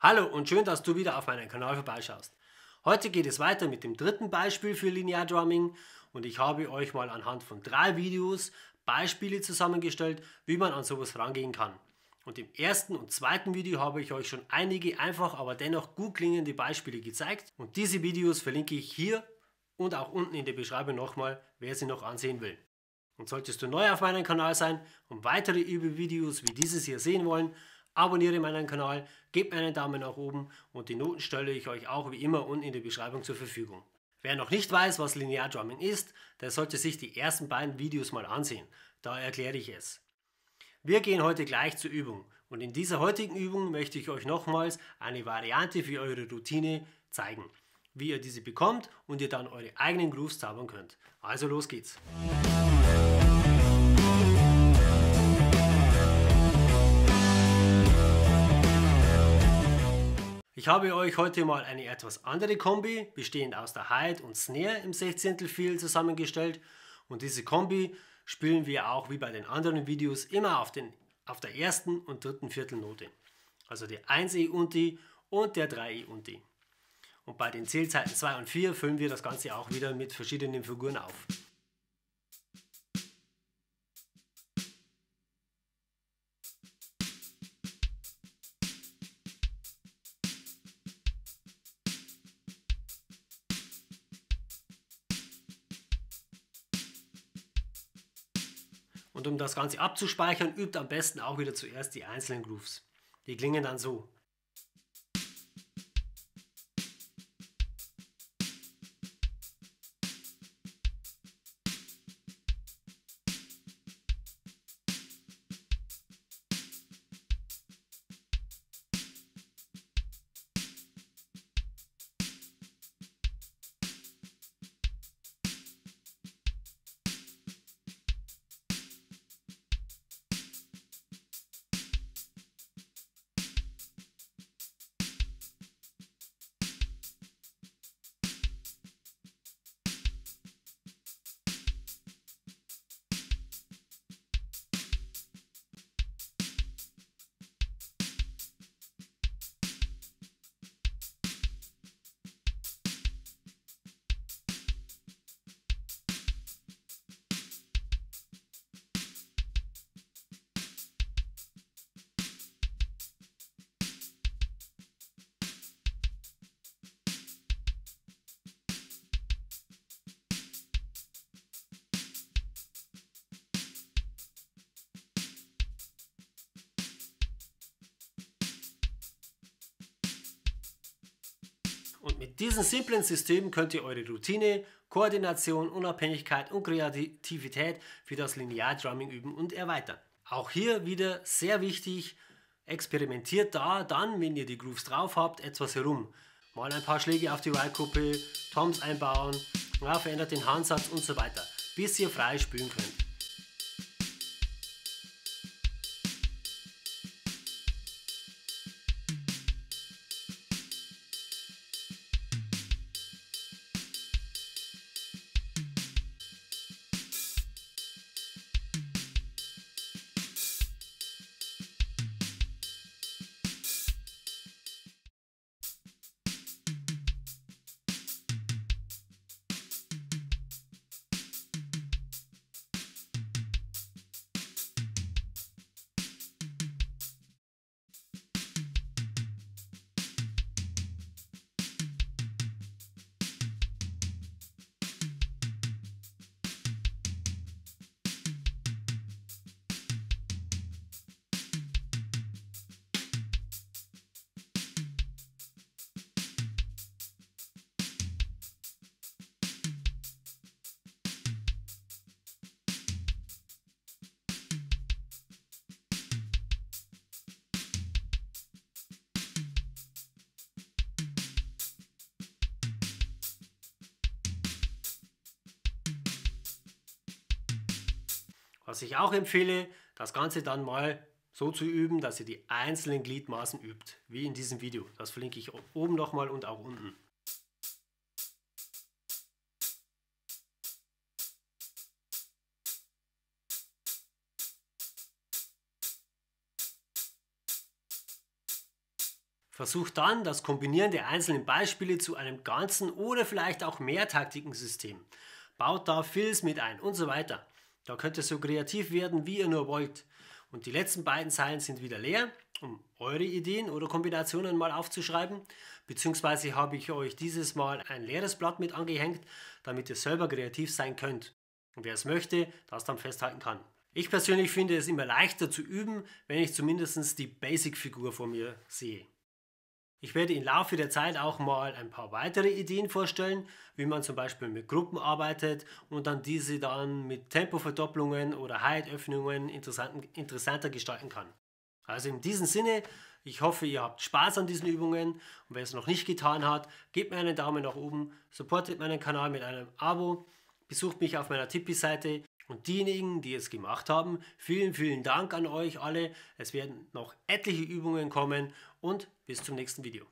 Hallo und schön, dass du wieder auf meinem Kanal vorbeischaust. Heute geht es weiter mit dem dritten Beispiel für Linear Drumming und ich habe euch mal anhand von 3 Videos Beispiele zusammengestellt, wie man an sowas rangehen kann. Und im ersten und zweiten Video habe ich euch schon einige einfach, aber dennoch gut klingende Beispiele gezeigt und diese Videos verlinke ich hier und auch unten in der Beschreibung nochmal, wer sie noch ansehen will. Und solltest du neu auf meinem Kanal sein und weitere Übevideos wie dieses hier sehen wollen, abonniere meinen Kanal, gebt mir einen Daumen nach oben und die Noten stelle ich euch auch wie immer unten in der Beschreibung zur Verfügung. Wer noch nicht weiß, was Linear Drumming ist, der sollte sich die ersten beiden Videos mal ansehen. Da erkläre ich es. Wir gehen heute gleich zur Übung und in dieser heutigen Übung möchte ich euch nochmals eine Variante für eure Routine zeigen, wie ihr diese bekommt und ihr dann eure eigenen Grooves zaubern könnt. Also los geht's! Ich habe euch heute mal eine etwas andere Kombi, bestehend aus der Hi-Hat und Snare im 16. Feel zusammengestellt und diese Kombi spielen wir auch wie bei den anderen Videos immer auf der ersten und dritten Viertelnote. Also der 1E Unti und der 3E Unti. Und bei den Zählzeiten 2 und 4 füllen wir das Ganze auch wieder mit verschiedenen Figuren auf. Und um das Ganze abzuspeichern, übt am besten auch wieder zuerst die einzelnen Grooves. Die klingen dann so. Und mit diesem simplen System könnt ihr eure Routine, Koordination, Unabhängigkeit und Kreativität für das Linear Drumming üben und erweitern. Auch hier wieder sehr wichtig, experimentiert dann, wenn ihr die Grooves drauf habt, etwas herum. Mal ein paar Schläge auf die Ride-Kuppe, Toms einbauen, verändert den Handsatz und so weiter, bis ihr frei spielen könnt. Was ich auch empfehle, das Ganze dann mal so zu üben, dass ihr die einzelnen Gliedmaßen übt, wie in diesem Video. Das verlinke ich oben nochmal und auch unten. Versucht dann das Kombinieren der einzelnen Beispiele zu einem ganzen oder vielleicht auch Mehrtaktikensystem. Baut da Fills mit ein und so weiter. Da könnt ihr so kreativ werden, wie ihr nur wollt. Und die letzten beiden Zeilen sind wieder leer, um eure Ideen oder Kombinationen mal aufzuschreiben. Beziehungsweise habe ich euch dieses Mal ein leeres Blatt mit angehängt, damit ihr selber kreativ sein könnt. Und wer es möchte, das dann festhalten kann. Ich persönlich finde es immer leichter zu üben, wenn ich zumindest die Basic-Figur vor mir sehe. Ich werde im Laufe der Zeit auch mal ein paar weitere Ideen vorstellen, wie man zum Beispiel mit Gruppen arbeitet und dann diese dann mit Tempoverdopplungen oder Hide-Öffnungen interessanter gestalten kann. Also in diesem Sinne, ich hoffe, ihr habt Spaß an diesen Übungen und wer es noch nicht getan hat, gebt mir einen Daumen nach oben, supportet meinen Kanal mit einem Abo, besucht mich auf meiner Tipeee-Seite. Und diejenigen, die es gemacht haben, vielen Dank an euch alle. Es werden noch etliche Übungen kommen und bis zum nächsten Video.